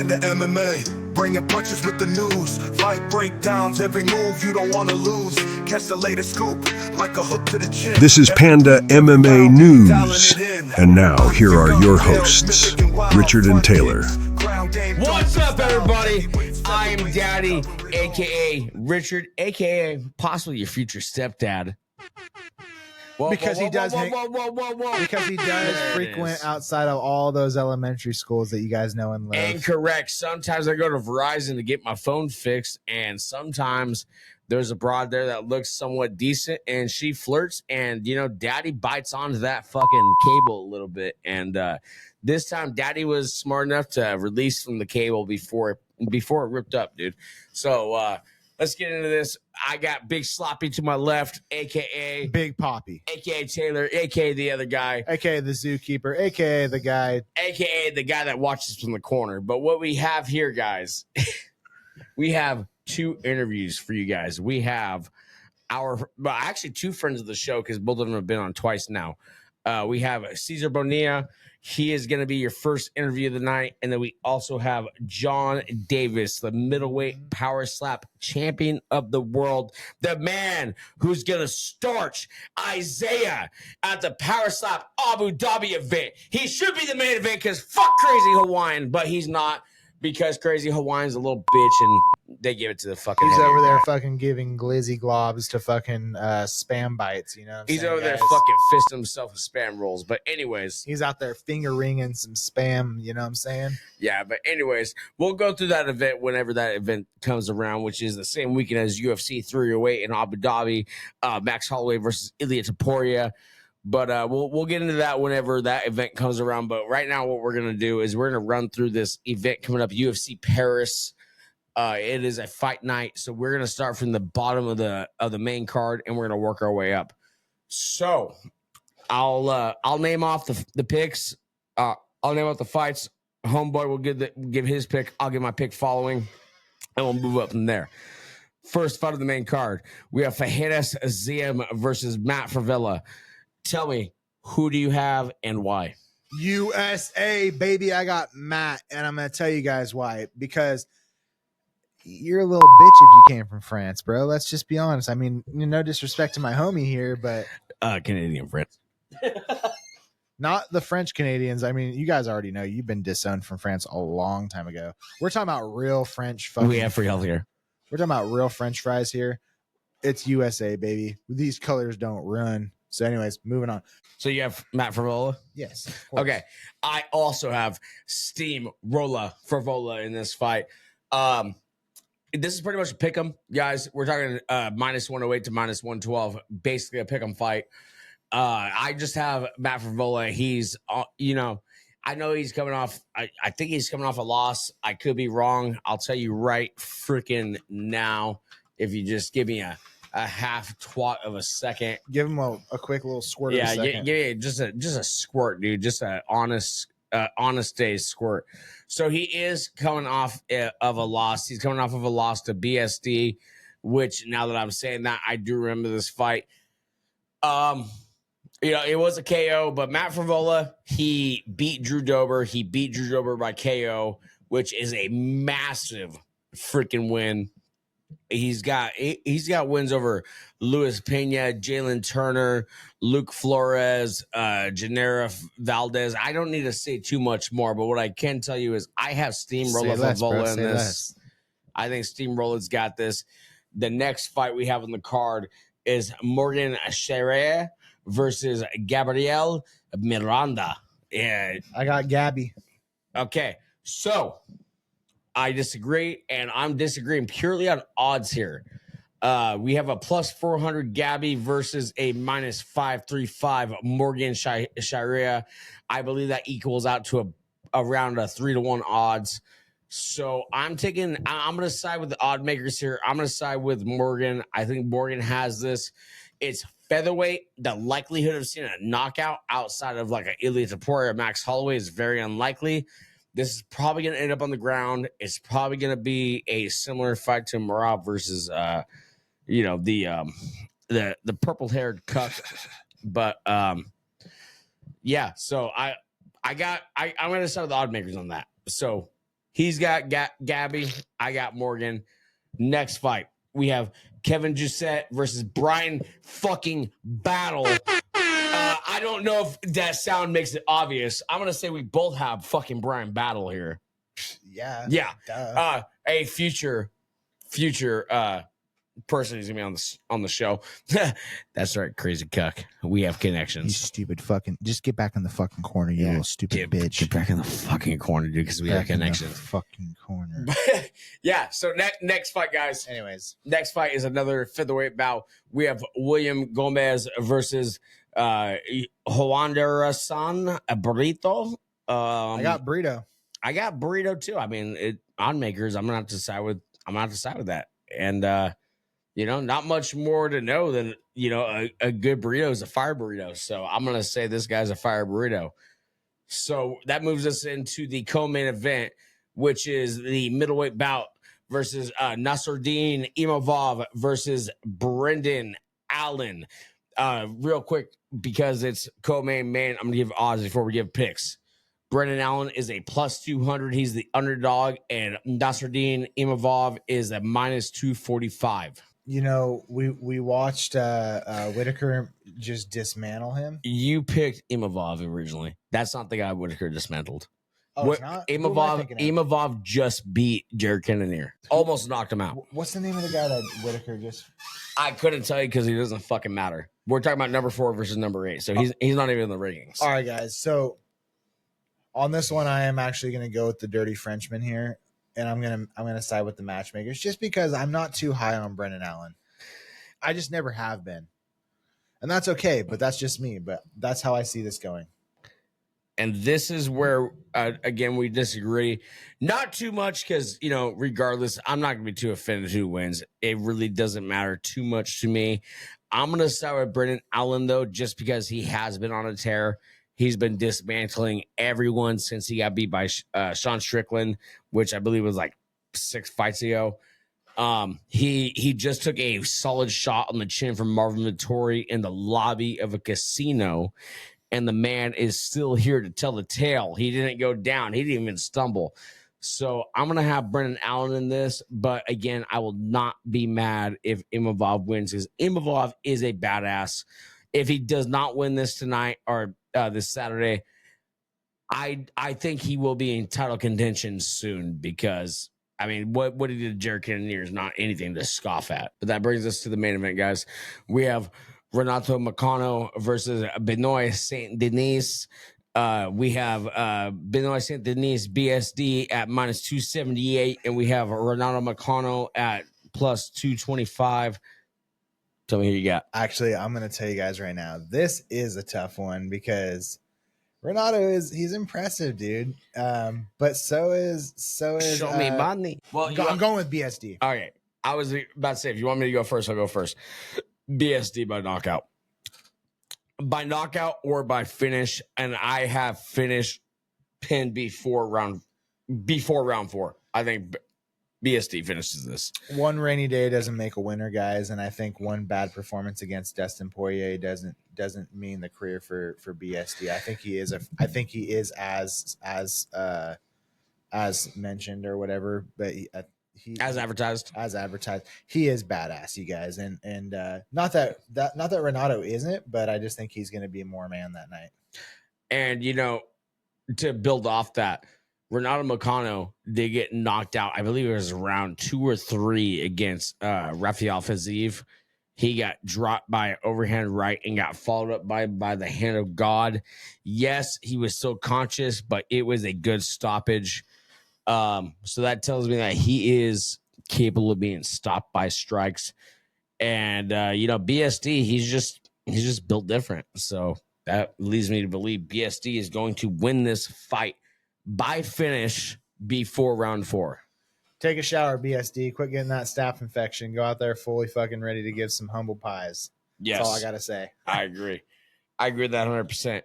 Panda MMA, bringing punches with the news, fight breakdowns, every move you don't want to lose. Catch the latest scoop like a hook to the chin. This is Panda MMA News, and now here are your hosts, Richard and Taylor. What's up, everybody? I am Daddy, aka Richard, aka possibly your future stepdad. Because he does frequent outside of all those elementary schools that you guys know and love. Incorrect. Sometimes I go to Verizon to get my phone fixed, and sometimes there's a broad there that looks somewhat decent, and she flirts, and, you know, Daddy bites onto that fucking cable a little bit. And this time, Daddy was smart enough to release from the cable before it ripped up, dude. So, let's get into this. I got Big Sloppy to my left, a.k.a. Big Poppy. A.k.a. Taylor, a.k.a. the other guy. A.k.a. the zookeeper, a.k.a. the guy. A.k.a. the guy that watches from the corner. But what we have here, guys, we have two interviews for you guys. We have actually two friends of the show because both of them have been on twice now. We have Cesar Bonilla. He is going to be your first interview of the night. And then we also have John Davis, the Middleweight Power Slap Champion of the world. The man who's going to starch Isaih at the Power Slap Abu Dhabi event. He should be the main event because fuck Crazy Hawaiian, but he's not because Crazy Hawaiian's a little bitch and they give it to the fucking He's over there guy. fucking giving glizzy globs to fucking spam bites, you know what I'm He's saying, over there guys? fucking fisting himself with spam rolls. But anyways. He's out there finger ringing some spam, you know what I'm saying? Yeah, but anyways, we'll go through that event whenever that event comes around, which is the same weekend as UFC 308 in Abu Dhabi, Max Holloway versus Ilia Topuria. But we'll get into that whenever that event comes around. But right now, what we're gonna do is we're gonna run through this event coming up, UFC Paris. It is a fight night, so we're gonna start from the bottom of the main card, and we're gonna work our way up. So I'll name off the picks. I'll name off the fights. Homeboy will give his pick. I'll give my pick following, and we'll move up from there. First fight of the main card, we have Fajitas Ziam versus Matt Frevola. Tell me, who do you have and why? USA, baby. I got Matt, and I'm going to tell you guys why. Because you're a little bitch if you came from France, bro. Let's just be honest. I mean, no disrespect to my homie here, but Canadian friends. not the French Canadians. I mean, you guys already know you've been disowned from France a long time ago. We're talking about real French fucking. We have free healthcare. We're talking about real French fries here. It's USA, baby. These colors don't run. So anyways, moving on. So you have Matt Frevola? Yes. Of course. Okay. I also have Steamroller Frevola in this fight. This is pretty much a pick'em, guys. We're talking minus 108 to minus 112, basically a pick'em fight. I just have Matt Frevola. He's, I know he's coming off. I think he's coming off a loss. I could be wrong. I'll tell you right freaking now if you just give me a half twat of a second. Give him a quick little squirt. of a second. Yeah, just a squirt, dude. Just an honest day's squirt. So he is coming off of a loss. He's coming off of a loss to BSD, which now that I'm saying that, I do remember this fight. It was a KO, but Matt Frevola, he beat Drew Dober. He beat Drew Dober by KO, which is a massive freaking win. He's got wins over Luis Pena, Jalen Turner, Luke Flores, Genera Valdez. I don't need to say too much more, but what I can tell you is I have Steamroller Frevola in this. I think Steamroller's got this. The next fight we have on the card is Morgan Charriere versus Gabriel Miranda. Yeah, I got Gabby. Okay, so I disagree, and I'm disagreeing purely on odds here. We have a plus 400 Gabby versus a minus 535 Morgan Charriere. I believe that equals out to around a 3-1 odds. So I'm going to side with the odd makers here. I'm going to side with Morgan. I think Morgan has this. It's featherweight. The likelihood of seeing a knockout outside of like an Ilia Topuria or Max Holloway is very unlikely. This is probably going to end up on the ground. It's probably going to be a similar fight to Imavov versus, the purple-haired cuck. But yeah. So I'm going to start with the odd makers on that. So He's got Gabby. I got Morgan. Next fight, we have Kevin Jousset versus Bryan fucking Battle. I don't know if that sound makes it obvious. I'm gonna say we both have fucking Bryan Battle here. Yeah. Yeah. Duh. A future person who's gonna be on the show. That's right, crazy cuck. We have You connections. stupid fucking. Just get back in the fucking corner, you little stupid bitch. Get back in the fucking corner, dude, because we have Back in the connections. fucking corner. Yeah. So next fight, guys. Anyways, Next fight is another featherweight bout. We have William Gomis versus Joanderson Brito. I got Brito. I got Brito too. I mean, on makers, I'm gonna have to side with that. And not much more to know than a good burrito is a fire burrito. So I'm gonna say this guy's a fire burrito. So that moves us into the co-main event, which is the middleweight bout versus Nassourdine Imavov versus Brendan Allen. Real quick, because it's co-main man, I'm gonna give odds before we give picks. Brendan Allen is a plus 200. He's the underdog, and Nassourdine Imavov is a minus 245. We watched Whitaker just dismantle him. You picked Imavov originally. That's not the guy Whitaker dismantled. Oh, it's not? Who am I thinking of? Imavov just beat Jared Cannonier. Almost knocked him out. What's the name of the guy that Whitaker just? I couldn't tell you because he doesn't fucking matter. We're talking about number 4 versus number 8, so he's not even in the rankings. All right, guys. So on this one, I am actually going to go with the Dirty Frenchman here, and I'm gonna side with the matchmakers just because I'm not too high on Brendan Allen. I just never have been, and that's okay. But that's just me. But that's how I see this going. And this is where, again, we disagree. Not too much because, regardless, I'm not going to be too offended who wins. It really doesn't matter too much to me. I'm going to start with Brendan Allen, though, just because he has been on a tear. He's been dismantling everyone since he got beat by Sean Strickland, which I believe was like 6 fights ago. He just took a solid shot on the chin from Marvin Vittori in the lobby of a casino. And the man is still here to tell the tale. He didn't go down. He didn't even stumble. So I'm going to have Brendan Allen in this. But again, I will not be mad if Imavov wins because Imavov is a badass. If he does not win this tonight or this Saturday, I think he will be in title contention soon because, I mean, what he did to Jared Cannonier is not anything to scoff at. But that brings us to the main event, guys. We have Renato Moicano versus Benoit Saint Denis. We have Benoit Saint Denis BSD at minus 278, and we have Renato Moicano at plus 225. Tell me who you got. Actually, I'm going to tell you guys right now. This is a tough one because Renato he's impressive, dude. But so is Show me money. Well, I'm going with BSD. All right. I was about to say, if you want me to go first, I'll go first. BSD by knockout. By knockout or by finish, and I have finished pin before round 4. I think BSD finishes this. One rainy day doesn't make a winner, guys, and I think one bad performance against Dustin Poirier doesn't mean the career for BSD. I think he is as mentioned or whatever, but he As advertised, he is badass, you guys, and not that Renato isn't, but I just think he's going to be more man that night. And to build off that, Renato Moicano did get knocked out. I believe it was round 2 or 3 against Rafael Fiziev. He got dropped by an overhand right and got followed up by the hand of God. Yes, he was still conscious, but it was a good stoppage. So that tells me that he is capable of being stopped by strikes. And BSD, he's just built different. So that leads me to believe BSD is going to win this fight by finish before round 4. Take a shower, BSD. Quit getting that staph infection. Go out there fully fucking ready to give some humble pies. Yes. That's all I got to say. I agree with that 100%.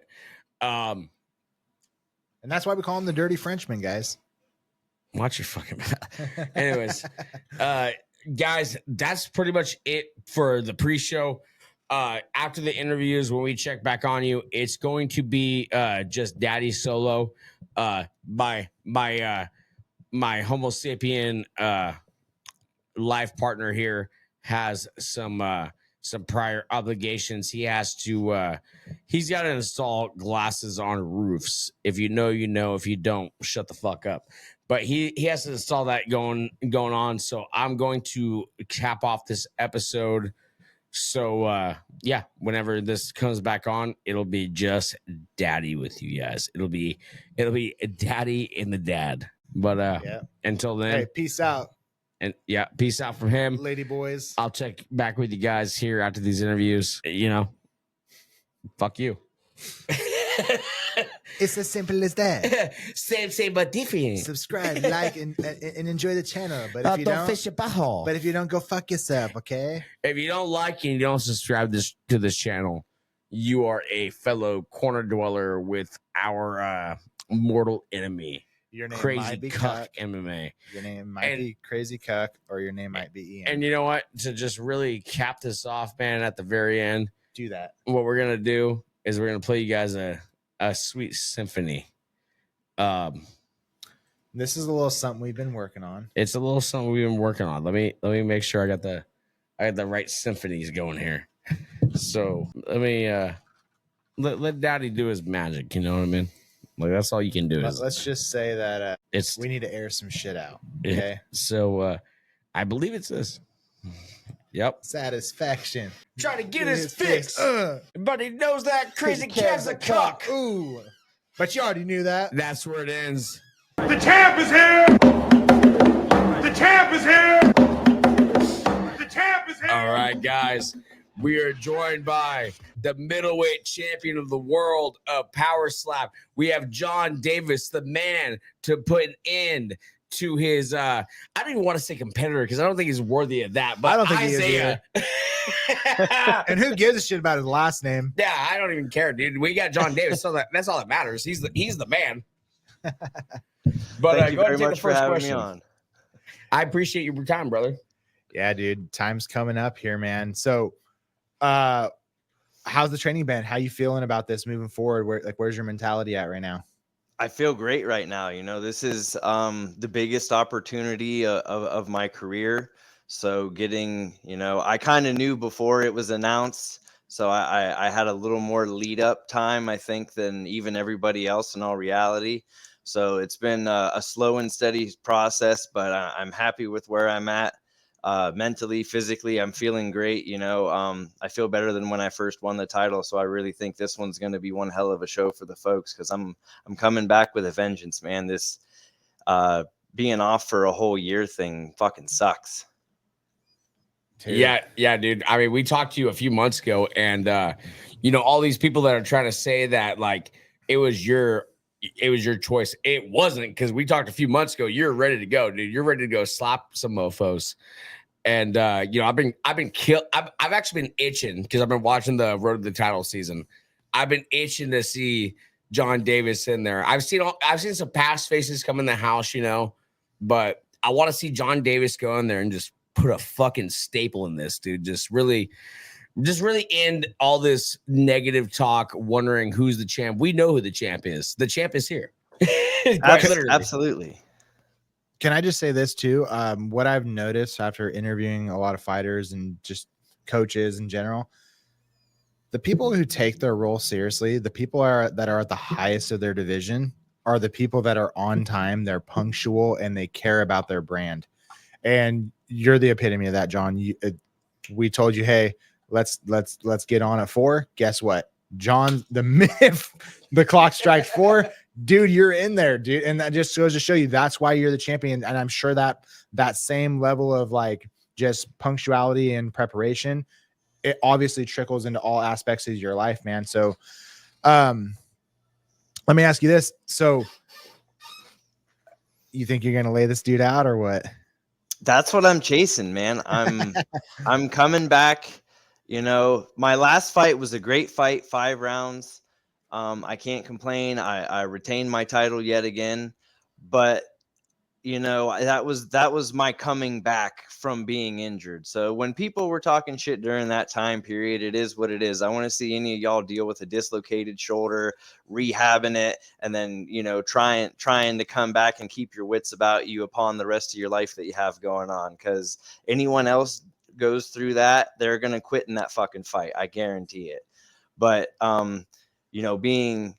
And that's why we call him the Dirty Frenchman, guys. Watch your fucking mouth. Anyways, guys, that's pretty much it for the pre-show. After the interviews, when we check back on you, it's going to be just Daddy solo. My my Homo sapien life partner here has some prior obligations. He has to he's got to install glasses on roofs. If you know, you know. If you don't, shut the fuck up. But he has to install that going on. So I'm going to cap off this episode. So yeah, whenever this comes back on, it'll be just daddy with you guys. It'll be daddy and the dad. But until then, Hey, peace out. And yeah, peace out from him. Lady boys. I'll check back with you guys here after these interviews. You know, fuck you. It's as simple as that. same, but different. Subscribe, like, and enjoy the channel. But if you don't, fish your butthole. but if you don't, go fuck yourself, okay? If you don't like and you don't subscribe to this channel, you are a fellow corner dweller with our mortal enemy. Your name Crazy might be Cuck Cuck. MMA. Your name might be Crazy Cuck, or your name might be Ian. And you know what? To just really cap this off, man, at the very end, do that. what we're gonna do is we're gonna play you guys a sweet symphony. This is a little something we've been working on. It's a little something we've been working on. Let me make sure I got the right symphonies going here. So let me let Daddy do his magic. You know what I mean? Like that's all you can do. Let's just say that We need to air some shit out. Okay. So I believe it's this. Yep. Satisfaction. Trying to get his fix, but he knows that crazy cat's a cuck. Ooh. But you already knew that. That's where it ends. The champ is here! The champ is here! The champ is here! All right, guys. We are joined by the middleweight champion of the world of Power Slap. We have John Davis, the man to put an end to his I don't even want to say competitor because I don't think he's worthy of that. But I don't think Isaih. he is. And who gives a shit about his last name? Yeah, I don't even care, dude. We got John Davis, so that's all that matters. He's the man. But Thank you go ahead very and take much the for first having question. me on. I appreciate your time, brother. Yeah, dude. Time's coming up here, man. So how's the training been? How you feeling about this moving forward? Where's your mentality at right now? I feel great right now. You know, this is the biggest opportunity of my career. So getting, you know, I kind of knew before it was announced. So I had a little more lead up time, I think, than even everybody else in all reality. So it's been a slow and steady process, but I'm happy with where I'm at. Mentally, physically, I'm feeling great. You know, I feel better than when I first won the title. So I really think this one's going to be one hell of a show for the folks because I'm coming back with a vengeance, man. This being off for a whole year thing fucking sucks. Dude. Yeah, dude. I mean, we talked to you a few months ago, and you know, all these people that are trying to say that like it was your choice. It wasn't, because we talked a few months ago. You're ready to go, dude. You're ready to go slap some mofos. And you know, I've been killed. I've actually been itching because I've been watching the Road to the Title season. I've been itching to see John Davis in there. I've seen some past faces come in the house, you know, but I want to see John Davis go in there and just put a fucking staple in this, dude. Just really end all this negative talk, wondering who's the champ. We know who the champ is. The champ is here. Absolutely. Can I just say this too? What I've noticed after interviewing a lot of fighters and just coaches in general, the people who take their role seriously, the people that are at the highest of their division, are the people that are on time, they're punctual, and they care about their brand. And you're the epitome of that, John. We told you, hey, let's get on at 4. Guess what? John, the minute the clock strikes 4, dude, you're in there, dude. And that just goes to show you that's why you're the champion. And I'm sure that same level of like just punctuality and preparation, it obviously trickles into all aspects of your life, man. So let me ask you this. So you think you're gonna lay this dude out or what? That's what I'm chasing, man. I'm coming back. You know, my last fight was a great fight, 5 rounds. I can't complain. I retained my title yet again, but you know, that was my coming back from being injured. So when people were talking shit during that time period, it is what it is. I want to see any of y'all deal with a dislocated shoulder, rehabbing it, and then, you know, trying to come back and keep your wits about you upon the rest of your life that you have going on. Because anyone else goes through that, they're gonna quit in that fucking fight. I guarantee it. But you know, being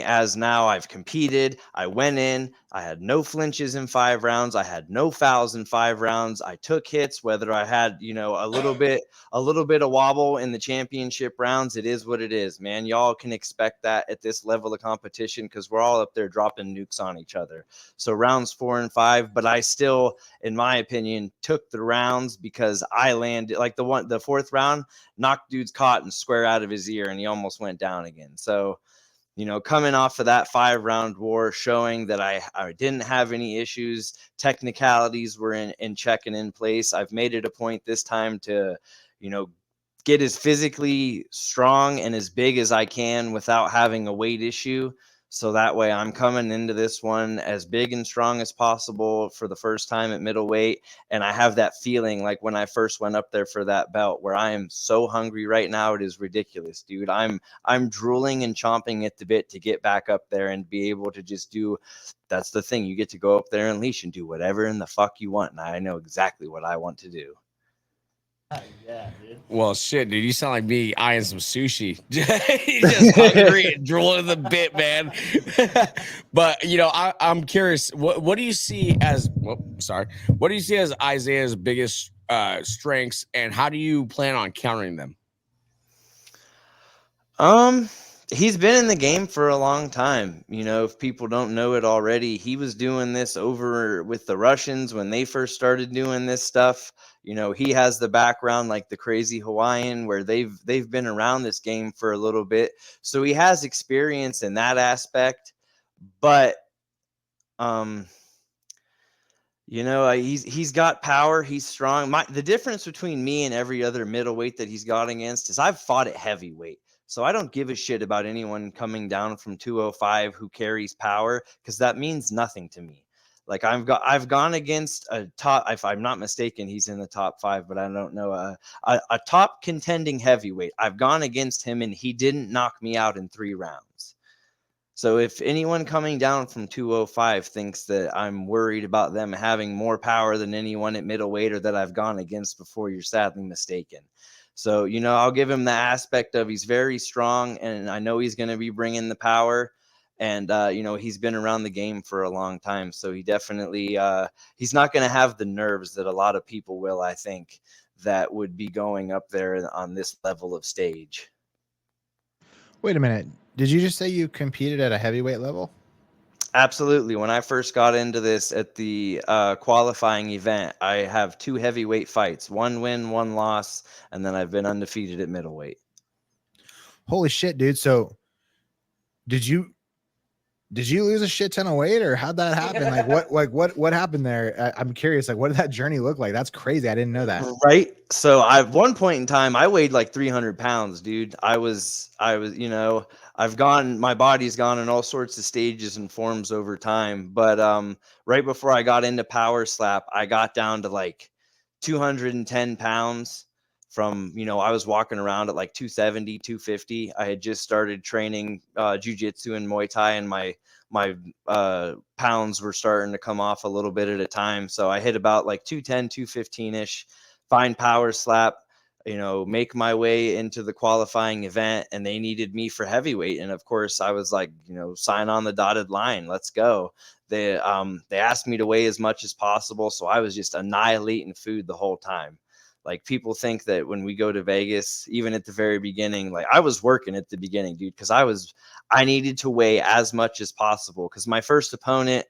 as now I've competed, I went in, I had no flinches in 5 rounds, I had no fouls in 5 rounds, I took hits, whether I had, you know, a little bit of wobble in the championship rounds. It is what it is, man. Y'all can expect that at this level of competition, because we're all up there dropping nukes on each other. So rounds 4 and 5, but I still, in my opinion, took the rounds because I landed, like the 4th round, knocked dude's cotton square out of his ear and he almost went down again. So, you know, coming off of that 5-round war, showing that I didn't have any issues, technicalities were in check and in place. I've made it a point this time to, you know, get as physically strong and as big as I can without having a weight issue. So that way I'm coming into this one as big and strong as possible for the first time at middleweight. And I have that feeling like when I first went up there for that belt, where I am so hungry right now, it is ridiculous, dude. I'm drooling and chomping at the bit to get back up there and be able to just do. That's the thing. You get to go up there and leash and do whatever in the fuck you want. And I know exactly what I want to do. Yeah, dude. Well, shit, dude, you sound like me eyeing some sushi. Just hungry and drooling the bit, man. But you know, I'm curious. What do you see as? What do you see as Isaiah's biggest strengths, and how do you plan on countering them? He's been in the game for a long time. You know, if people don't know it already, he was doing this over with the Russians when they first started doing this stuff. You know, he has the background like the Crazy Hawaiian, where they've been around this game for a little bit. So he has experience in that aspect. But you know, he's got power. He's strong. The difference between me and every other middleweight that he's got against is I've fought at heavyweight. So I don't give a shit about anyone coming down from 205 who carries power, because that means nothing to me. Like I've gone against a top, if I'm not mistaken, he's in the top 5, but I don't know, a top contending heavyweight. I've gone against him and he didn't knock me out in 3 rounds. So if anyone coming down from 205 thinks that I'm worried about them having more power than anyone at middleweight or that I've gone against before, you're sadly mistaken. So, you know, I'll give him the aspect of he's very strong, and I know he's going to be bringing the power. And, you know, he's been around the game for a long time. So he definitely, he's not going to have the nerves that a lot of people will, I think, that would be going up there on this level of stage. Wait a minute. Did you just say you competed at a heavyweight level? Absolutely. When I first got into this at the qualifying event, I have 2 heavyweight fights, 1 win, 1 loss, and then I've been undefeated at middleweight. Holy shit, dude. So did you lose a shit ton of weight, or how'd that happen? What happened there? I'm curious. Like, what did that journey look like? That's crazy. I didn't know that. Right. So at one point in time, I weighed like 300 pounds, dude. I was, you know, my body's gone in all sorts of stages and forms over time. But right before I got into Power Slap, I got down to like 210 pounds from, you know, I was walking around at like 270, 250. I had just started training jiu-jitsu and Muay Thai, and my pounds were starting to come off a little bit at a time. So I hit about like 210, 215-ish, find Power Slap, you know, make my way into the qualifying event, and they needed me for heavyweight. And of course I was like, you know, sign on the dotted line, let's go. They asked me to weigh as much as possible. So I was just annihilating food the whole time. Like, people think that when we go to Vegas, even at the very beginning, like I was working at the beginning, dude, because I needed to weigh as much as possible. Because my first opponent,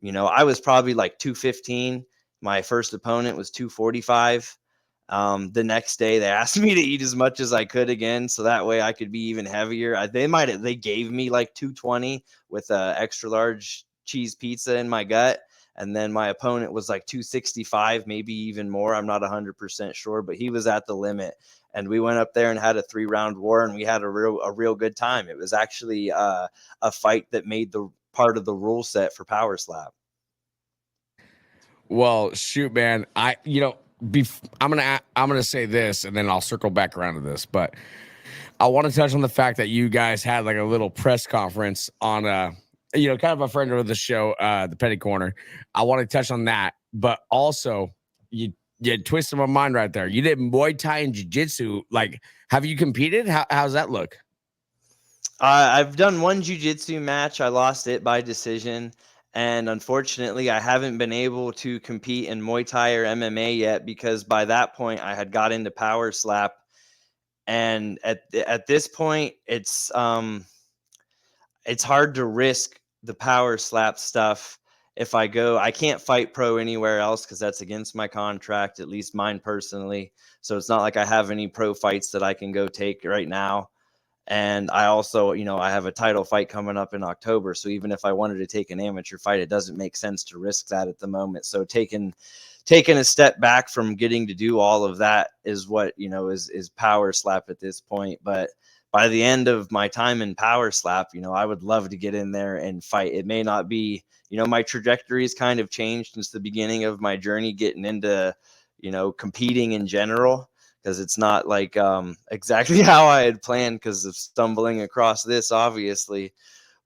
you know, I was probably like 215. My first opponent was 245. The next day they asked me to eat as much as I could again, so that way I could be even heavier. They gave me like 220 with a extra large cheese pizza in my gut. And then my opponent was like 265, maybe even more. I'm not 100% sure, but he was at the limit. And we went up there and had a 3-round war, and we had a real good time. It was actually a fight that made the part of the rule set for Power Slap. Well, shoot, man. I'm gonna say this, and then I'll circle back around to this. But I want to touch on the fact that you guys had like a little press conference on kind of a friend of the show, the Petty Corner. I want to touch on that, but also you twisted my mind right there. You did Muay Thai and Jiu-Jitsu. Like, have you competed? How's that look? I've done one jiu-jitsu match. I lost it by decision. And unfortunately, I haven't been able to compete in Muay Thai or MMA yet because by that point I had got into Power Slap. And at this point, it's hard to risk the Power Slap stuff. If I can't fight pro anywhere else because that's against my contract, at least mine personally. So it's not like I have any pro fights that I can go take right now. And I also, I have a title fight coming up in October. So even if I wanted to take an amateur fight, it doesn't make sense to risk that at the moment. So taking a step back from getting to do all of that is what, is Power Slap at this point. But by the end of my time in Power Slap, I would love to get in there and fight. It may not be, my trajectory has kind of changed since the beginning of my journey getting into, competing in general. Because it's not like exactly how I had planned because of stumbling across this, obviously.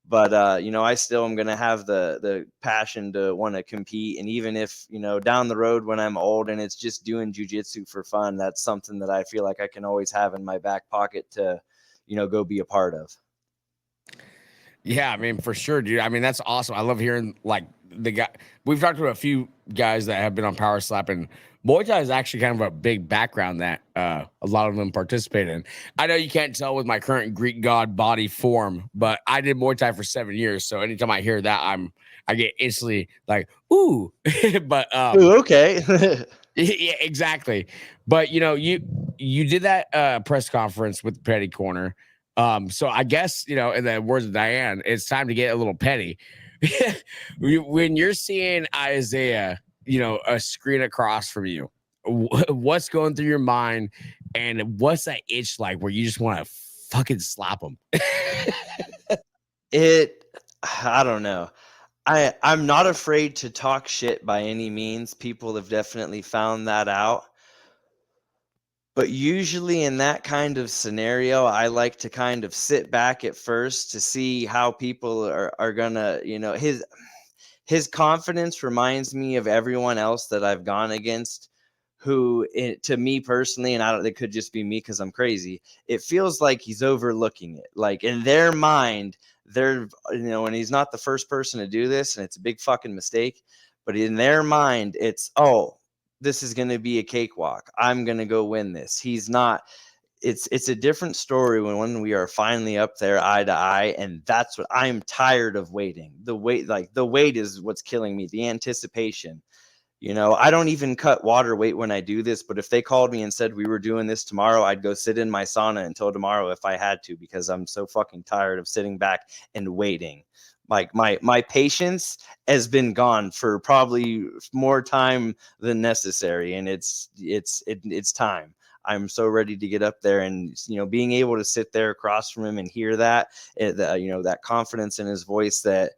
But, I still am going to have the passion to want to compete. And even if, down the road when I'm old and it's just doing jiu-jitsu for fun, that's something that I feel like I can always have in my back pocket to, go be a part of. Yeah, I mean, for sure, dude. I mean, that's awesome. I love hearing like the guy. We've talked to a few guys that have been on Power Slap, and Muay Thai is actually kind of a big background that a lot of them participate in. I know you can't tell with my current Greek god body form, but I did Muay Thai for 7 years. So anytime I hear that, I get instantly like, ooh. But Ooh, okay. yeah, exactly. But you did that press conference with Petty Corner. So I guess, in the words of Diane, it's time to get a little petty. When you're seeing Isaih, a screen across from you, what's going through your mind and what's that itch like where you just want to fucking slap him? I don't know. I'm not afraid to talk shit by any means. People have definitely found that out. But usually in that kind of scenario, I like to kind of sit back at first to see how people are gonna, his confidence reminds me of everyone else that I've gone against who, to me personally, and it could just be me because I'm crazy, it feels like he's overlooking it. Like in their mind, and he's not the first person to do this, and it's a big fucking mistake, but in their mind, it's, oh, this is going to be a cakewalk. I'm going to go win this. He's not. It's a different story when we are finally up there eye to eye, and that's what I'm tired of waiting. The wait is what's killing me. The anticipation. I don't even cut water weight when I do this, but if they called me and said we were doing this tomorrow, I'd go sit in my sauna until tomorrow if I had to, because I'm so fucking tired of sitting back and waiting. Like my patience has been gone for probably more time than necessary, and it's time. I'm so ready to get up there, and being able to sit there across from him and hear that, that confidence in his voice, that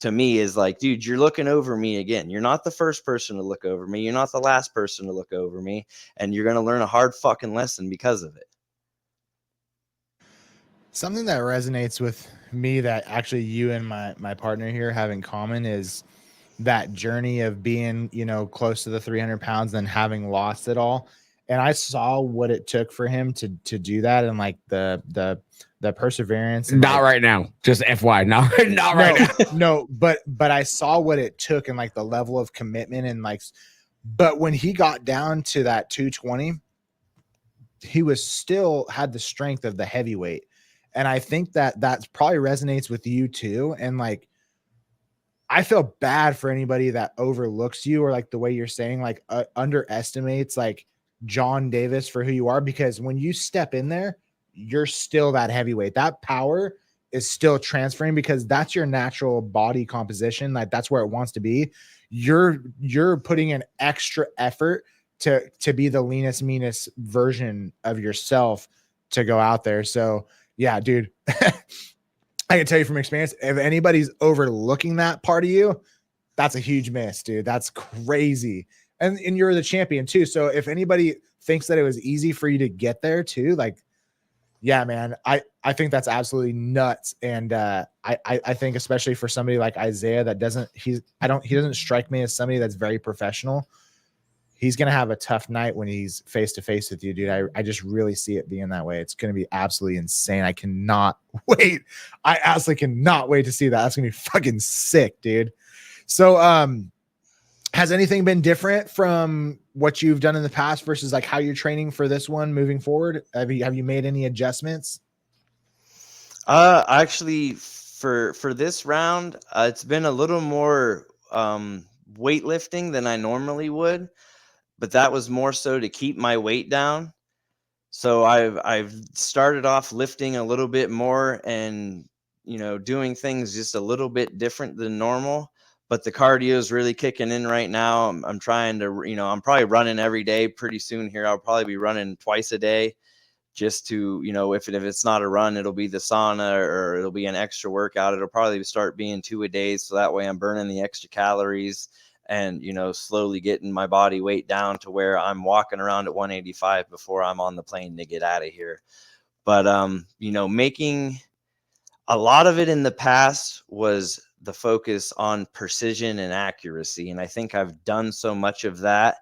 to me is like, dude, you're looking over me again. You're not the first person to look over me. You're not the last person to look over me, and you're gonna learn a hard fucking lesson because of it. Something that resonates with me that actually you and my partner here have in common is that journey of being, close to the 300 pounds and having lost it all. And I saw what it took for him to do that, and like the perseverance. And not right now, just FY. Not right now. No, but I saw what it took and like the level of commitment and like. But when he got down to that 220, he was still had the strength of the heavyweight. And I think that probably resonates with you too. And like, I feel bad for anybody that overlooks you, or like the way you're saying, like underestimates like John Davis for who you are, because when you step in there, you're still that heavyweight. That power is still transferring because that's your natural body composition. Like that's where it wants to be. You're putting in extra effort to be the leanest, meanest version of yourself to go out there. So yeah, dude, I can tell you from experience, if anybody's overlooking that part of you, That's a huge miss, dude. That's crazy. And you're the champion too. So if anybody thinks that it was easy for you to get there too, like, yeah, man, I think that's absolutely nuts. And I think especially for somebody like Isaih that he doesn't strike me as somebody that's very professional. He's going to have a tough night when he's face to face with you, dude. I just really see it being that way. It's going to be absolutely insane. I cannot wait. I absolutely cannot wait to see that. That's going to be fucking sick, dude. So, has anything been different from what you've done in the past versus like how you're training for this one moving forward? Have you made any adjustments? Actually, for this round, it's been a little more weightlifting than I normally would, but that was more so to keep my weight down. So I've started off lifting a little bit more and, you know, doing things just a little bit different than normal. But the cardio is really kicking in right now. I'm trying to, you know, I'm probably running every day pretty soon here. I'll probably be running twice a day just to, you know, if it's not a run, it'll be the sauna or it'll be an extra workout. It'll probably start being 2 a day. So that way I'm burning the extra calories and, you know, slowly getting my body weight down to where I'm walking around at 185 before I'm on the plane to get out of here. But, you know, making a lot of it in the past was the focus on precision and accuracy. And I think I've done so much of that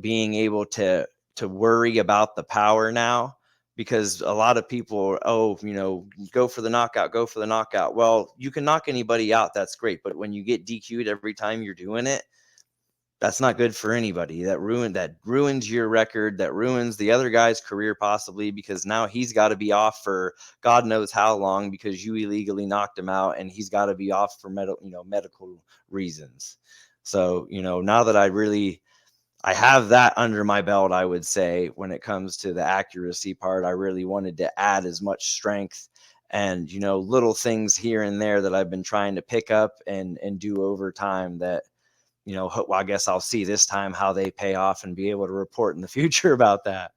being able to worry about the power now, because a lot of people, you know, go for the knockout. Well, you can knock anybody out. That's great. But when you get DQ'd every time you're doing it, that's not good for anybody. That ruins your record. That ruins the other guy's career possibly, because now he's got to be off for God knows how long because you illegally knocked him out, and he's got to be off for medical reasons. So, you know, now that I have that under my belt, I would say when it comes to the accuracy part, I really wanted to add as much strength and, you know, little things here and there that I've been trying to pick up and do over time that, you know, I guess I'll see this time how they pay off and be able to report in the future about that.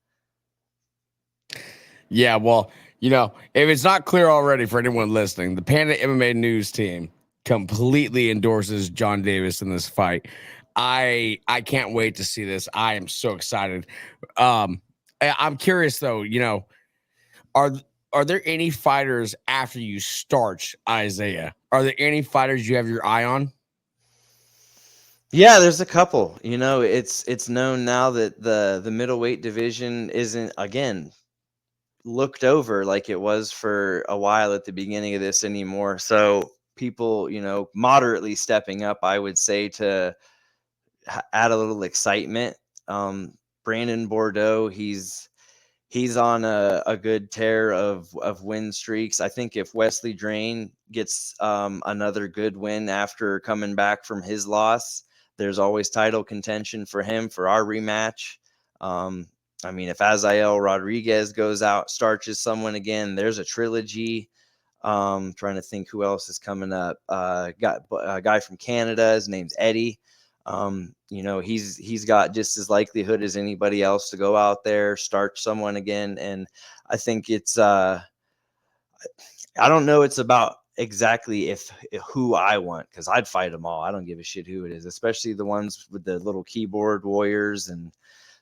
Yeah, well, you know, if it's not clear already for anyone listening, the Panda MMA News team completely endorses John Davis in this fight. I can't wait to see this. I am so excited. I'm curious though, you know, are there any fighters after you starch Isaih? Are there any fighters you have your eye on? Yeah, there's a couple. You know, it's known now that the middleweight division isn't, again, looked over like it was for a while at the beginning of this anymore. So people, you know, moderately stepping up, I would say, to add a little excitement. Brandon Bordeaux, he's on a good tear of win streaks. I think if Wesley Drain gets another good win after coming back from his loss, there's always title contention for him for our rematch. I mean, if Azael Rodriguez goes out, starches someone again, there's a trilogy. Trying to think who else is coming up. Got a guy from Canada. His name's Eddie. You know, he's got just as likelihood as anybody else to go out there, starch someone again. And I think it's, I don't know. It's about exactly if who I want, because I'd fight them all. I don't give a shit who it is, especially the ones with the little keyboard warriors and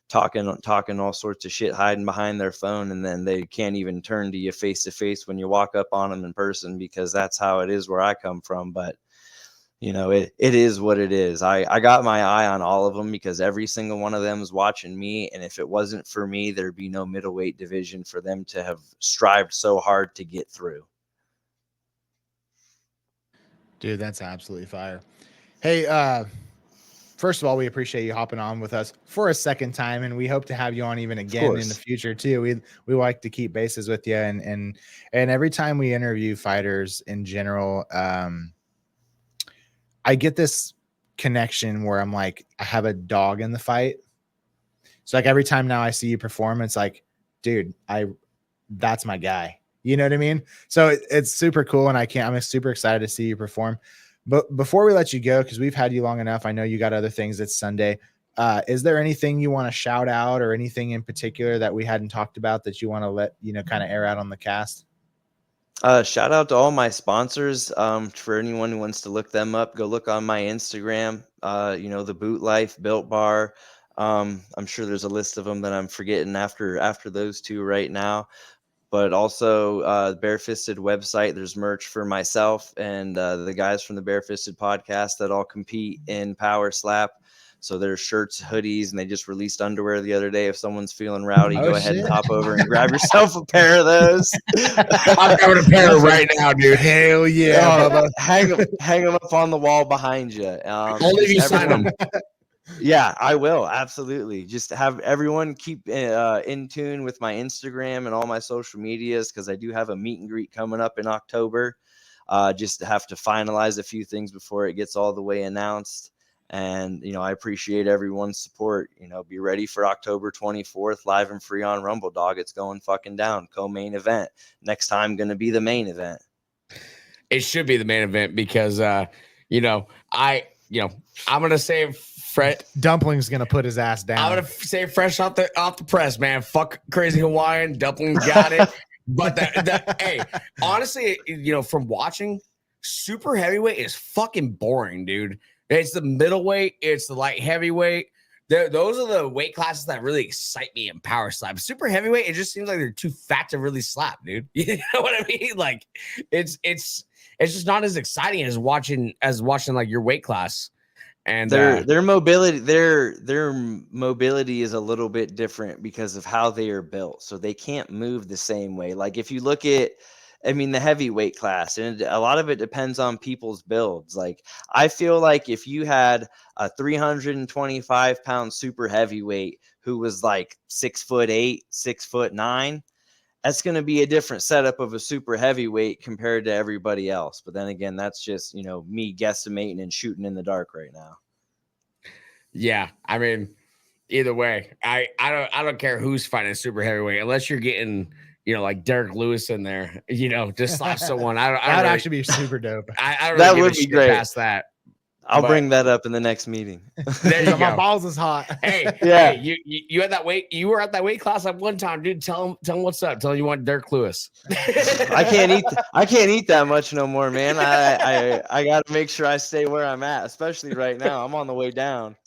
talking all sorts of shit, hiding behind their phone, and then they can't even turn to you face to face when you walk up on them in person, because that's how it is where I come from. But you know, it is what it is. I got my eye on all of them because every single one of them is watching me. And if it wasn't for me, there'd be no middleweight division for them to have strived so hard to get through. Dude, that's absolutely fire. Hey, first of all, we appreciate you hopping on with us for a second time, and we hope to have you on even again in the future too. We like to keep bases with you, and every time we interview fighters in general, I get this connection where I'm like, I have a dog in the fight. So like every time now I see you perform, it's like, dude, that's my guy. You know what I mean? So it's super cool, and I'm super excited to see you perform. But before we let you go, because we've had you long enough, I know you got other things. It's Sunday. Is there anything you want to shout out, or anything in particular that we hadn't talked about that you want to let kind of air out on the cast? Shout out to all my sponsors. For anyone who wants to look them up, go look on my Instagram. The Boot Life, Built Bar. I'm sure there's a list of them that I'm forgetting after those two right now. But also Barefisted website. There's merch for myself and the guys from the Barefisted podcast that all compete in Power Slap. So there's shirts, hoodies, and they just released underwear the other day. If someone's feling rowdy, go ahead and hop over and grab yourself a pair of those. I'm grabbing a pair right now, dude. Hell yeah, hang them up on the wall behind you. Only if you sign them. Yeah, I will. Absolutely. Just have everyone keep in tune with my Instagram and all my social medias, because I do have a meet and greet coming up in October. Just have to finalize a few things before it gets all the way announced. And, I appreciate everyone's support. Be ready for October 24th, live and free on Rumble, dog. It's going fucking down. Co-main event. Next time going to be the main event. It should be the main event because, I'm going to say Dumpling's going to put his ass down. I'm going to say fresh off the press, man. Fuck Crazy Hawaiian. Dumpling got it. But hey, honestly, from watching, super heavyweight is fucking boring, dude. It's the middleweight. It's the light heavyweight. Those are the weight classes that really excite me in power slap. Super heavyweight, it just seems like they're too fat to really slap, dude. You know what I mean? Like, it's just not as exciting as watching like your weight class. And their mobility is a little bit different because of how they are built. So they can't move the same way. Like if you look at, the heavyweight class, and a lot of it depends on people's builds. Like I feel like if you had a 325-pound super heavyweight who was like 6'8", 6'9", that's going to be a different setup of a super heavyweight compared to everybody else. But then again, that's just, me guesstimating and shooting in the dark right now. Yeah. Either way, I don't care who's fighting super heavyweight, unless you're getting, like Derek Lewis in there, to slap someone. That'd actually be super dope. I don't that really would be great. Past that. I'll bring that up in the next meeting. There you go. My balls is hot. Hey, yeah. Hey, you had that weight. You were at that weight class at one time, dude. Tell him what's up. Tell him you want Derek Lewis. I can't eat that much no more, man. I got to make sure I stay where I'm at, especially right now. I'm on the way down.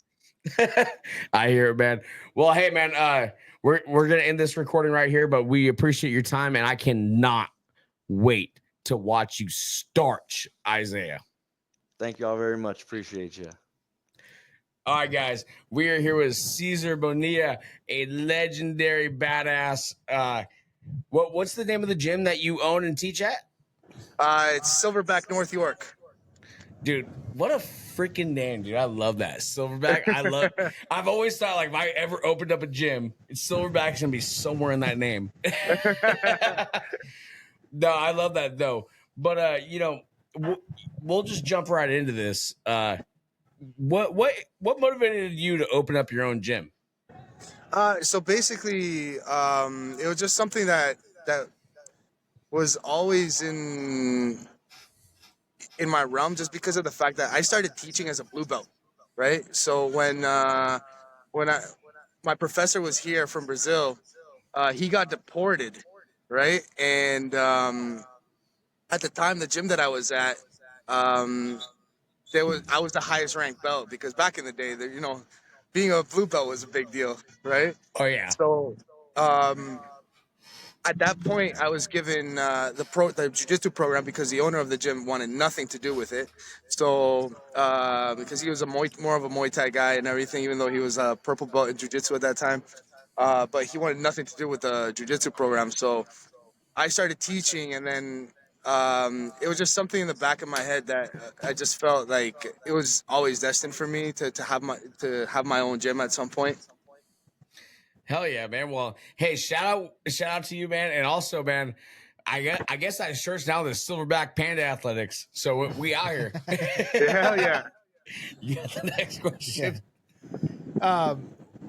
I hear it, man. Well, hey, man. We're gonna end this recording right here, but we appreciate your time, and I cannot wait to watch you starch Isaih. Thank you all very much. Appreciate you. All right, guys. We are here with Cesar Bonilla, a legendary badass. What's the name of the gym that you own and teach at? It's Silverback, North York. Dude, what a freaking name, dude. I love that. Silverback. I've always thought, like, if I ever opened up a gym, Silverback's going to be somewhere in that name. No, I love that, though. But, we'll just jump right into this. What motivated you to open up your own gym? So basically, it was just something that was always in my realm, just because of the fact that I started teaching as a blue belt, right? So when my professor was here from Brazil, he got deported, right? And at the time, the gym that I was at, I was the highest ranked belt, because back in the day, being a blue belt was a big deal, right? Oh yeah. So at that point, I was given the jiu-jitsu program, because the owner of the gym wanted nothing to do with it. So because he was more of a Muay Thai guy and everything, even though he was a purple belt in jiu-jitsu at that time, but he wanted nothing to do with the jiu-jitsu program. So I started teaching, and then it was just something in the back of my head that I just felt like it was always destined for me to have my own gym at some point. Hell yeah, man. Well, hey, shout out to you, man. And also, man, I guess that shirt's now the Silverback Panda Athletics. So we out here. Hell yeah. You got the next question. Yeah.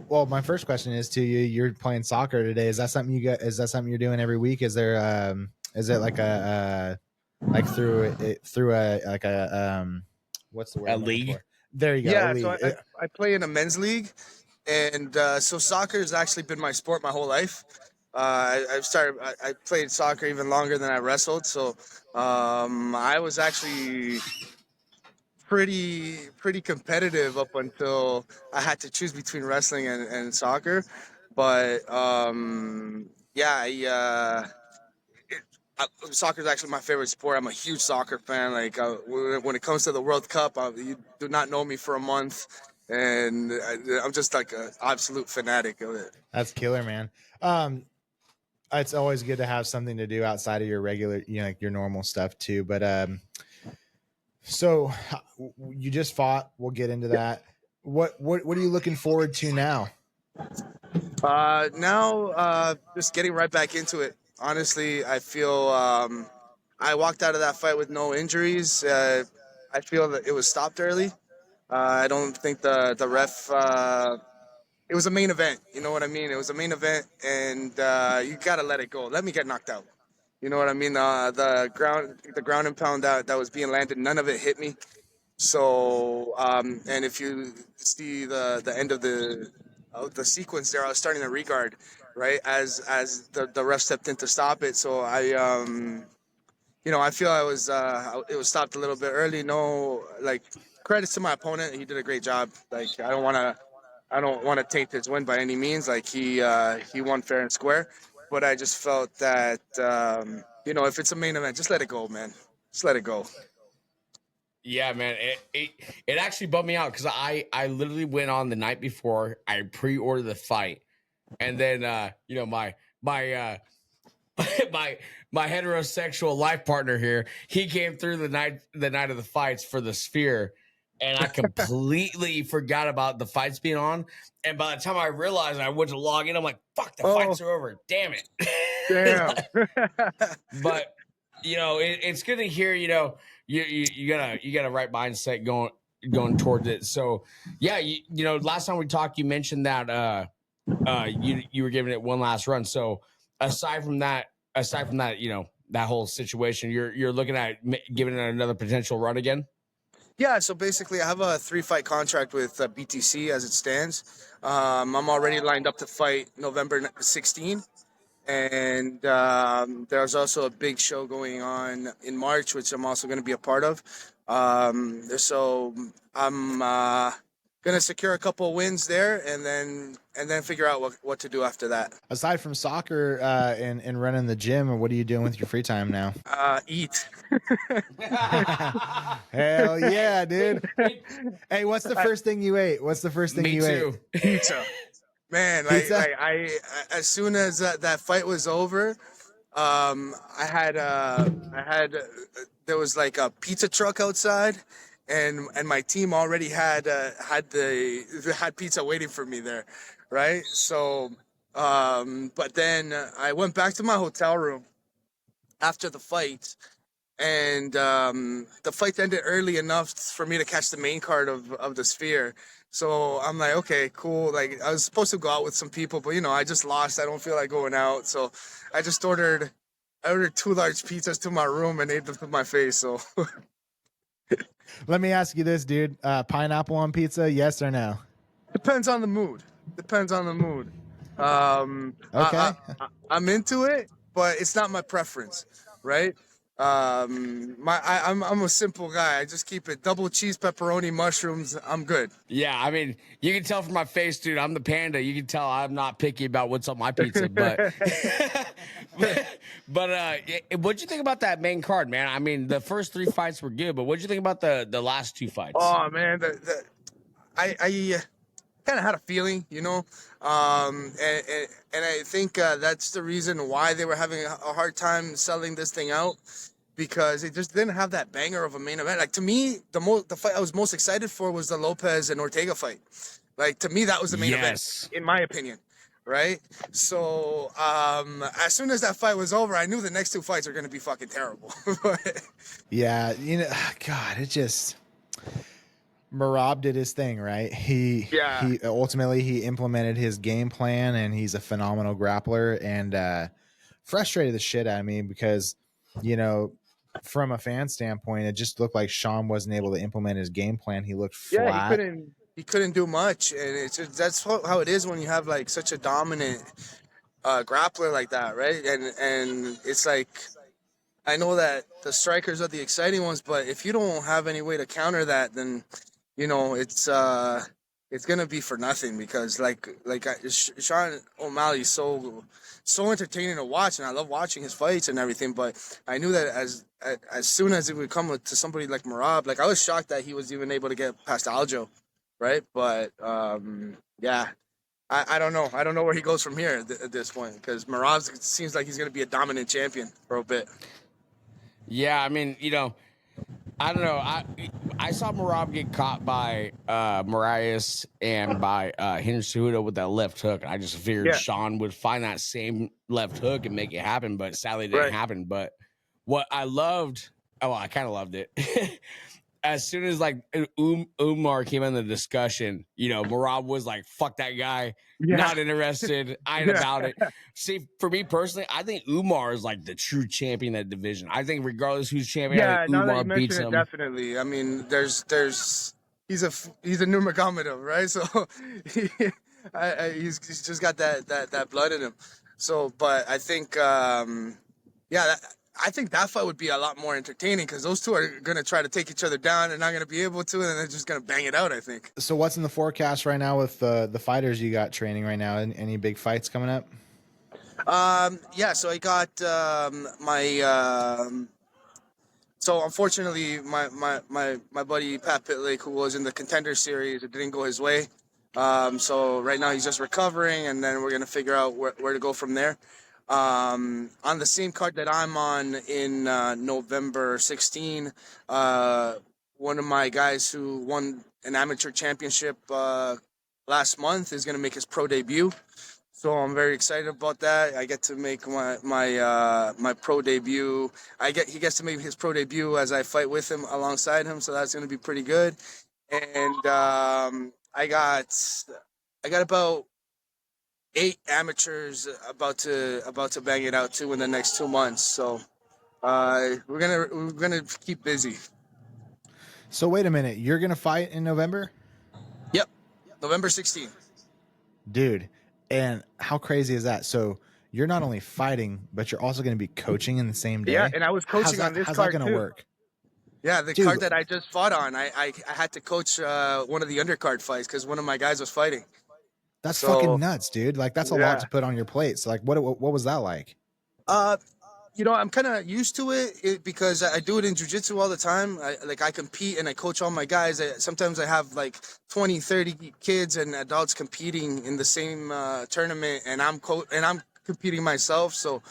Well, my first question is to you. You're playing soccer today. Is that something you're doing every week? Is there is it like a through a what's the word? A league? There you go. Yeah, league. so I play in a men's league, and so soccer has actually been my sport my whole life. I played soccer even longer than I wrestled, so I was actually pretty competitive up until I had to choose between wrestling and soccer. But soccer is actually my favorite sport. I'm a huge soccer fan. Like when it comes to the World Cup, you do not know me for a month, and I'm just like an absolute fanatic of it. That's killer, man. It's always good to have something to do outside of your regular, like your normal stuff too. But so you just fought. We'll get into that. What are you looking forward to now? Now, just getting right back into it. Honestly, I feel I walked out of that fight with no injuries. I feel that it was stopped early. I don't think the ref. It was a main event. You know what I mean? It was a main event, and you gotta let it go. Let me get knocked out. You know what I mean? The ground and pound that was being landed, none of it hit me. So, and if you see the end of the sequence there, I was starting to regard, right, as the ref stepped in to stop it. So I feel it was stopped a little bit early. No, like, credits to my opponent. He did a great job. Like, I don't want to taint his win by any means. Like, he won fair and square. But I just felt that, if it's a main event, just let it go, man. Just let it go. Yeah, man. It actually bummed me out because I literally went on the night before. I pre-ordered the fight, and then my my heterosexual life partner here, he came through the night of the fights for the Sphere, and I completely forgot about the fights being on. And by the time I realized I went to log in, I'm like, "Fuck, the fights are over! Damn it!" Damn. But it's good to hear. You got a right mindset going towards it. So yeah, last time we talked, you mentioned that you were giving it one last run. So aside from that, that whole situation, you're looking at giving it another potential run again. Yeah, so basically I have a 3-fight contract with BTC as it stands. I'm already lined up to fight November 16. And there's also a big show going on in March, which I'm also going to be a part of. So I'm going to secure a couple of wins there, and then figure out what to do after that. Aside from soccer and running the gym, what are you doing with your free time now? Eat. Hell yeah, dude. Hey, what's the first thing you ate? Me too. Ate? Pizza. Man, I as soon as that fight was over, there was like a pizza truck outside, and my team already had pizza waiting for me there, right? So, but then I went back to my hotel room after the fight, and the fight ended early enough for me to catch the main card of the Sphere. So I'm like, okay, cool. Like, I was supposed to go out with some people, but I just lost. I don't feel like going out. So I just ordered 2 large pizzas to my room and ate them to my face. So let me ask you this, dude. Pineapple on pizza, yes or no? Depends on the mood. Okay. I'm into it, but it's not my preference, right? I'm a simple guy. I just keep it double cheese, pepperoni, mushrooms. I'm good. Yeah, I mean, you can tell from my face, dude. I'm the panda. You can tell I'm not picky about what's on my pizza. But what'd you think about that main card, man? I mean, the first 3 fights were good, but what'd you think about the last 2 fights? Oh man, I kind of had a feeling, and I think that's the reason why they were having a hard time selling this thing out, because it just didn't have that banger of a main event. Like, to me, the fight I was most excited for was the Lopez and Ortega fight. Like, to me, that was the main event, in my opinion, right? So as soon as that fight was over, I knew the next 2 fights are going to be fucking terrible. Yeah, God, it just... Marab did his thing, right? He ultimately implemented his game plan, and he's a phenomenal grappler, and frustrated the shit out of me because, from a fan standpoint, it just looked like Sean wasn't able to implement his game plan. He looked flat. Yeah, he couldn't do much, and that's how it is when you have like such a dominant grappler like that, right? And it's like, I know that the strikers are the exciting ones, but if you don't have any way to counter that, then it's gonna be for nothing, because Sean O'Malley's so entertaining to watch, and I love watching his fights and everything. But I knew that as soon as it would come to somebody like Merab, like I was shocked that he was even able to get past Aljo, right? But yeah. I don't know. I don't know where he goes from here at this point, because Merab seems like he's going to be a dominant champion for a bit. Yeah, I mean, I don't know. I saw Merab get caught by Marias and by Henry Cejudo with that left hook. I just figured Sean would find that same left hook and make it happen, but sadly it didn't happen. But what I loved, I kind of loved it. As soon as like Umar came in the discussion, Merab was like, "Fuck that guy, not interested. I ain't about it." See, for me personally, I think Umar is like the true champion of that division. I think regardless who's champion, I think Umar beats him. Definitely. I mean, he's a Nurmagomedov, right? So he's just got that blood in him. So, but I think I think that fight would be a lot more entertaining, because those two are going to try to take each other down. They're not going to be able to, and they're just going to bang it out, I think. So what's in the forecast right now with the fighters you got training right now? Any big fights coming up? Yeah, so I got so unfortunately my buddy Pat Pitlick, who was in the Contender Series, it didn't go his way. So right now he's just recovering, and then we're going to figure out where to go from there. On the same card that I'm on in November 16, one of my guys who won an amateur championship last month is going to make his pro debut. So I'm very excited about that. I get to make my pro debut. He gets to make his pro debut as I fight with him, alongside him. So that's going to be pretty good. And I got about 8 amateurs about to bang it out too in the next 2 months. So we're gonna keep busy. So wait a minute, you're gonna fight in November? Yep, November 16th. Dude, and how crazy is that? So you're not only fighting, but you're also going to be coaching in the same day. Yeah, and I was coaching on this how's card that going to work? Yeah, the card that I just fought on, I had to coach one of the undercard fights because one of my guys was fighting. That's fucking nuts, dude. Like, that's a lot to put on your plate. So, like, what was that like? I'm kind of used to it because I do it in jiu-jitsu all the time. I compete and I coach all my guys. Sometimes I have like 20, 30 kids and adults competing in the same tournament, and I'm competing myself. So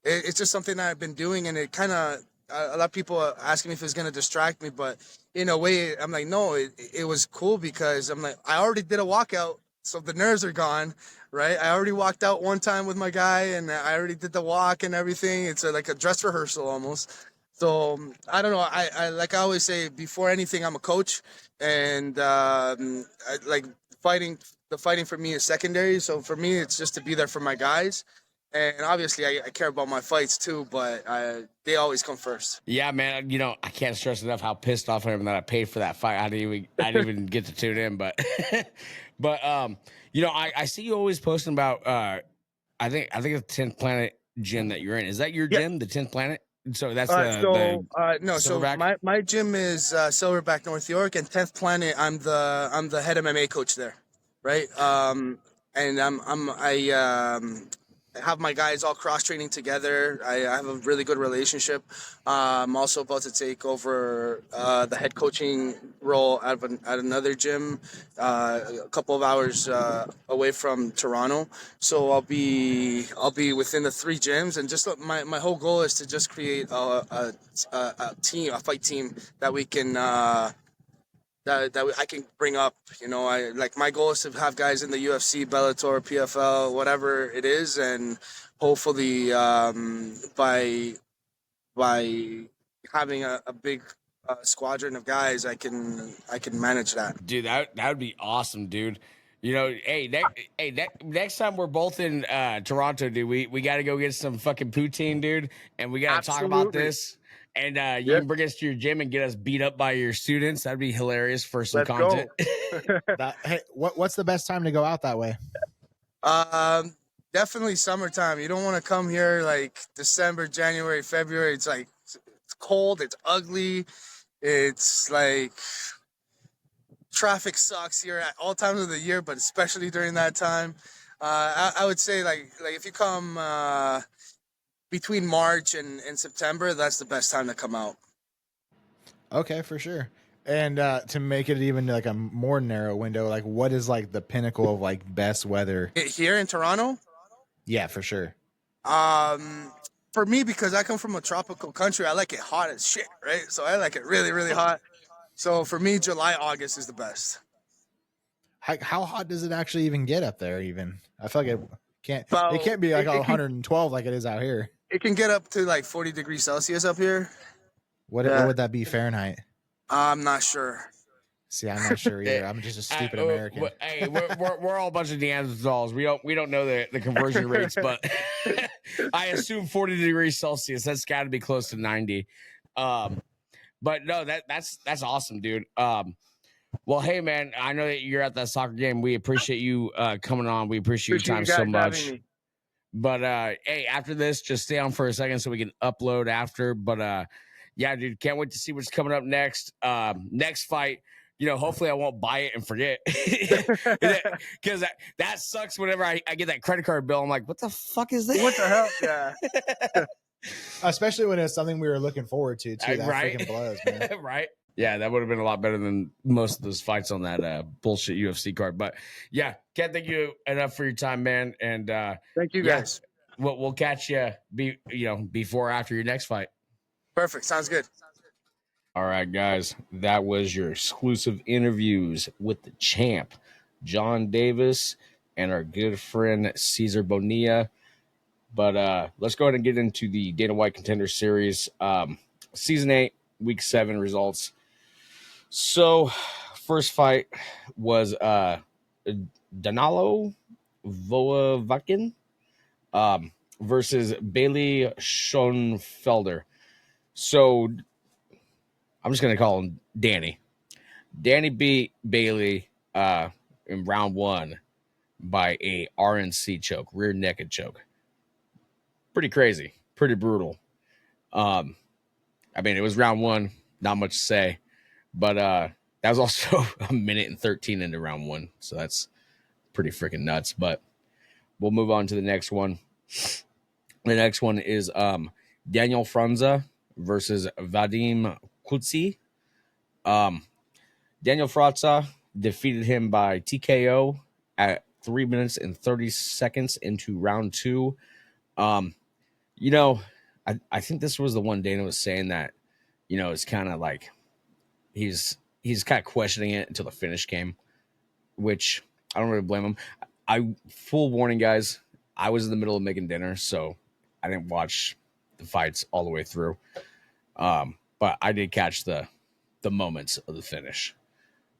it's just something that I've been doing, and it kind of, a lot of people are asking me if it's going to distract me, but in a way, I'm like, no, it was cool because I'm like, I already did a walkout, so the nerves are gone, right? I already walked out one time with my guy, and I already did the walk and everything. It's like a dress rehearsal almost. So I don't know. I like I always say, before anything, I'm a coach, and fighting for me is secondary. So for me, it's just to be there for my guys. And obviously, I care about my fights too, but they always come first. Yeah, man. I can't stress enough how pissed off I am that I paid for that fight. I didn't even get to tune in, but I see you always posting about. I think the 10th Planet gym that you're in. Is that your gym, the 10th Planet? So that's no. Silverback? So my gym is Silverback, North York, and 10th Planet. I'm the head MMA coach there, right? And I have my guys all cross-training together. I have a really good relationship. I'm also about to take over the head coaching role at another gym a couple of hours away from Toronto. So I'll be within the 3 gyms, and just my whole goal is to just create a fight team that we can that I can bring up. My goal is to have guys in the UFC, Bellator, PFL, whatever it is, and hopefully by having a big squadron of guys, I can manage that. Dude, that would be awesome, dude. Next time we're both in Toronto, dude, we got to go get some fucking poutine, dude, and we got to talk about this. And you can bring us to your gym and get us beat up by your students. That'd be hilarious for some content. Hey, what's the best time to go out that way? definitely summertime. You don't want to come here like December, January, February. It's like it's cold, it's ugly, it's like traffic sucks here at all times of the year, but especially during that time. I would say like if you come between March and September, that's the best time to come out. Okay, for sure. And to make it even like a more narrow window, like what is like the pinnacle of like best weather? Here in Toronto? Yeah, for sure. For me, because I come from a tropical country, I like it hot as shit, right? So I like it really, really hot. So for me, July, August is the best. How hot does it actually even get up there? Even I feel like it Well, can't be like 112 like it is out here. It can get up to like 40 degrees Celsius up here. What would that be Fahrenheit? I'm not sure. See, I'm not sure either. I'm just a stupid American. Hey, we're all a bunch of Neanderthals. We don't know the conversion rates, but I assume 40 degrees Celsius. That's got to be close to 90. But no, that's awesome, dude. Well, hey man, I know that you're at that soccer game. We appreciate you coming on. We appreciate your time so much. But hey, after this, just stay on for a second so we can upload after. But yeah, dude, can't wait to see what's coming up next. Next fight. Hopefully I won't buy it and forget, because that sucks. Whenever I get that credit card bill, I'm like, what the fuck is that? What the hell? Yeah. Especially when it's something we were looking forward to, too. That right? freaking blows, man. Right? Yeah, that would have been a lot better than most of those fights on that bullshit UFC card. But yeah, can't thank you enough for your time, man. And thank you guys. We'll catch you before or after your next fight. Perfect. Sounds good. All right, guys, that was your exclusive interviews with the champ, John Davis, and our good friend, Cesar Bonilla. But let's go ahead and get into the Dana White Contender Series. Season 8, Week 7 results. So, first fight was Danilo Voavakin versus Bailey Schoenfelder. So, I'm just going to call him Danny. Danny beat Bailey in round 1 by a RNC choke, rear naked choke. Pretty crazy, pretty brutal. I mean, it was round 1, not much to say, but that was also a minute and 13 into round 1, so that's pretty freaking nuts. But we'll move on to the next one. The next one is Daniel Franza versus Vadim Kutsi. Daniel Franza defeated him by TKO at 3 minutes and 30 seconds into round 2. I think this was the one Dana was saying that, it's kind of like he's kind of questioning it until the finish came, which I don't really blame him. Full warning, guys, I was in the middle of making dinner, so I didn't watch the fights all the way through. But I did catch the moments of the finish.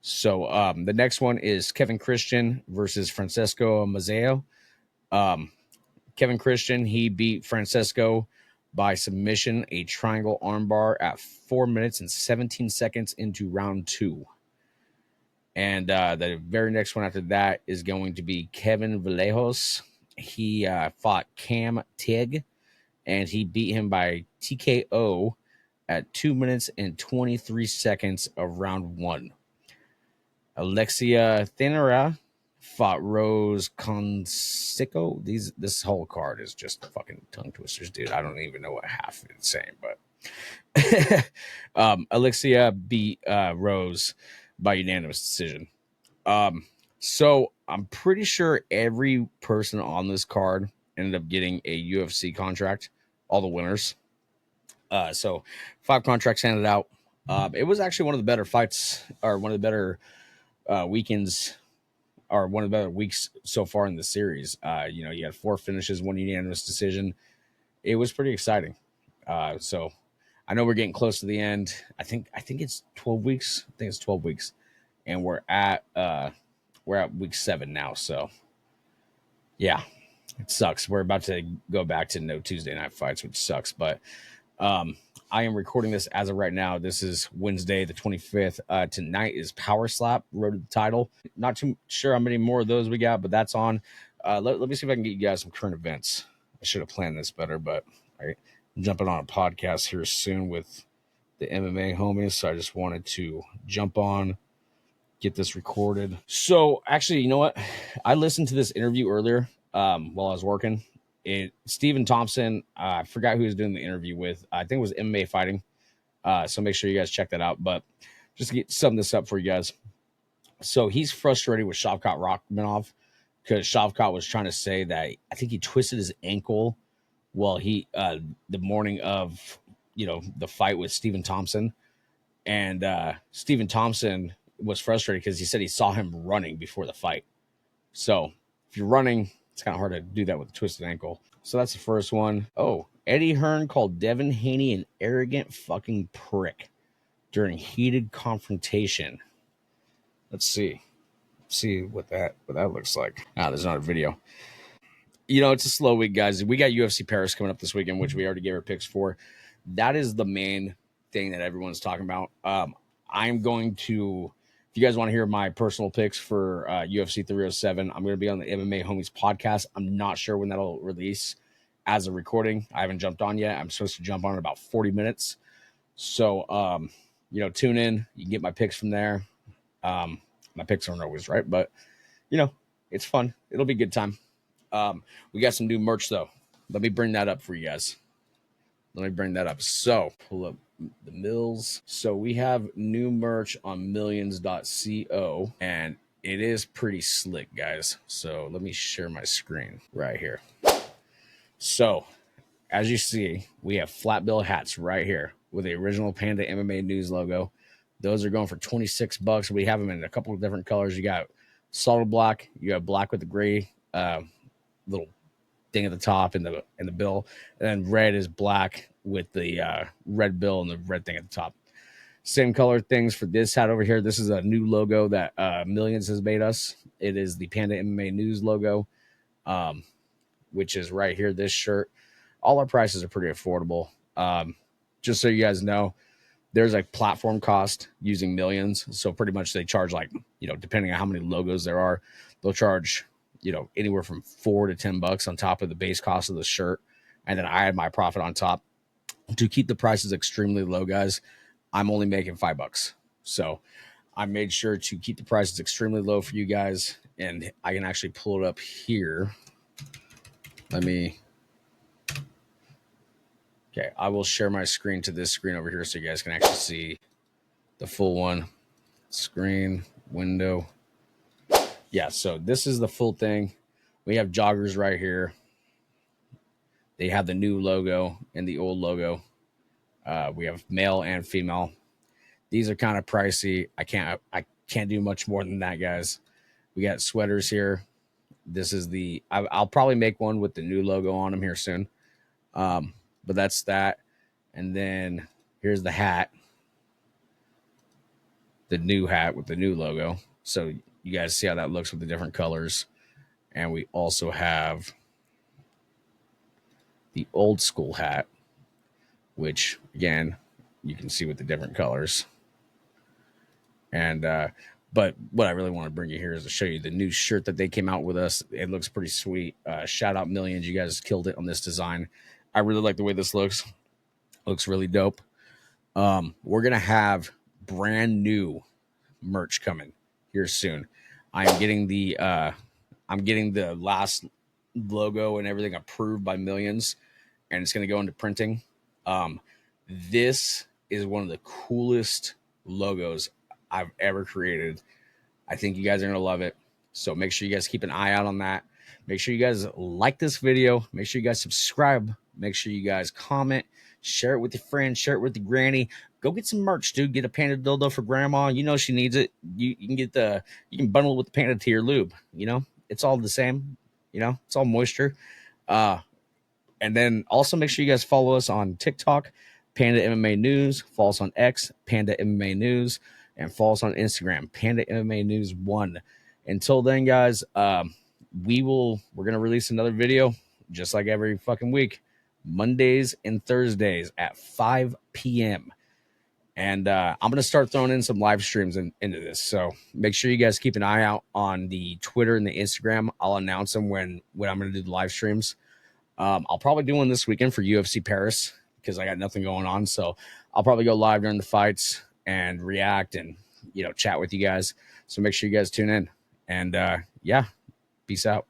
So the next one is Kevin Christian versus Francesco Mazzeo. Kevin Christian, he beat Francesco by submission, a triangle armbar at 4 minutes and 17 seconds into round 2. And the very next one after that is going to be Kevin Vallejos. He fought Cam Tig, and he beat him by TKO at 2 minutes and 23 seconds of round 1. Alexia Thinera fought Rose Consico. This whole card is just fucking tongue twisters, dude. I don't even know what half it's saying, but Alexia beat Rose by unanimous decision. So I'm pretty sure every person on this card ended up getting a UFC contract, all the winners. So 5 contracts handed out. It was actually one of the better fights, or one of the better weekends, or one of the better weeks so far in the series. You had 4 finishes, 1 unanimous decision. It was pretty exciting. So I know we're getting close to the end. I think it's 12 weeks. I think it's 12 weeks, and we're at week 7 now. So yeah, it sucks. We're about to go back to no Tuesday night fights, which sucks. But I am recording this as of right now. This is Wednesday, the 25th. Tonight is Power Slap, Road to the Title. Not too sure how many more of those we got, but that's on. let me see if I can get you guys some current events. I should have planned this better, but I'm jumping on a podcast here soon with the MMA homies, so I just wanted to jump on, get this recorded. So actually, you know what? I listened to this interview earlier while I was working. Stephen Thompson, I forgot who he was doing the interview with. I think it was MMA Fighting. So make sure you guys check that out. But just to sum this up for you guys. So he's frustrated with Shavkat Rakhmonov because Shavkat was trying to say that I think he twisted his ankle while the morning of, the fight with Stephen Thompson. And Stephen Thompson was frustrated because he said he saw him running before the fight. So if you're running, it's kind of hard to do that with a twisted ankle. So that's the first one. Oh, Eddie Hearn called Devin Haney an arrogant fucking prick during heated confrontation. Let's see what that looks like. There's not a video. It's a slow week, guys. We got UFC Paris coming up this weekend, which we already gave our picks for. That is the main thing that everyone's talking about. I'm going to, if you guys want to hear my personal picks for UFC 307, I'm going to be on the MMA Homies podcast. I'm not sure when that'll release as a recording. I haven't jumped on yet. I'm supposed to jump on in about 40 minutes. So, tune in. You can get my picks from there. My picks aren't always right, but, it's fun. It'll be a good time. We got some new merch, though. Let me bring that up for you guys. So, pull up the mills. So we have new merch on millions.co, and it is pretty slick, guys. So let me share my screen right here. So as you see, we have flat bill hats right here with the original Panda MMA News logo. Those are going for $26. We have them in a couple of different colors. You got solid black, you got black with the gray little thing at the top and the bill, and then red is black with the red bill and the red thing at the top. Same color things for this hat over here. This is a new logo that Millions has made us. It is the Panda MMA News logo, which is right here, this shirt. All our prices are pretty affordable. Just so you guys know, there's a platform cost using Millions. So pretty much they charge depending on how many logos there are, they'll charge anywhere from $4 to $10 on top of the base cost of the shirt. And then I add my profit on top to keep the prices extremely low, guys. I'm only making $5. So I made sure to keep the prices extremely low for you guys. And I can actually pull it up here. Okay, I will share my screen to this screen over here so you guys can actually see the full one. Screen, window. Yeah, so this is the full thing. We have joggers right here. They have the new logo and the old logo. We have male and female. These are kind of pricey. I can't do much more than that, guys. We got sweaters here. This is I'll probably make one with the new logo on them here soon. But that's that. And then here's the hat. The new hat with the new logo. So you guys see how that looks with the different colors. And we also have the old school hat, which again, you can see with the different colors. And, but what I really want to bring you here is to show you the new shirt that they came out with us. It looks pretty sweet. Shout out Millions. You guys killed it on this design. I really like the way this looks. Looks really dope. We're going to have brand new merch coming here soon. I'm getting the last logo and everything approved by Millions, and it's going to go into printing. This is one of the coolest logos I've ever created. I think you guys are going to love it. So make sure you guys keep an eye out on that. Make sure you guys like this video. Make sure you guys subscribe. Make sure you guys comment, share it with your friends, share it with your granny. Go get some merch, dude. Get a Panda dildo for grandma. She needs it. You can bundle it with the Panda to your lube. It's all the same. It's all moisture. And then also make sure you guys follow us on TikTok, Panda MMA News. Follow us on X, Panda MMA News, and follow us on Instagram, Panda MMA News 1. Until then, guys, we're gonna release another video just like every fucking week, Mondays and Thursdays at 5 p.m. And I'm going to start throwing in some live streams into this. So make sure you guys keep an eye out on the Twitter and the Instagram. I'll announce them when I'm going to do the live streams. I'll probably do one this weekend for UFC Paris because I got nothing going on. So I'll probably go live during the fights and react and, chat with you guys. So make sure you guys tune in. And yeah, peace out.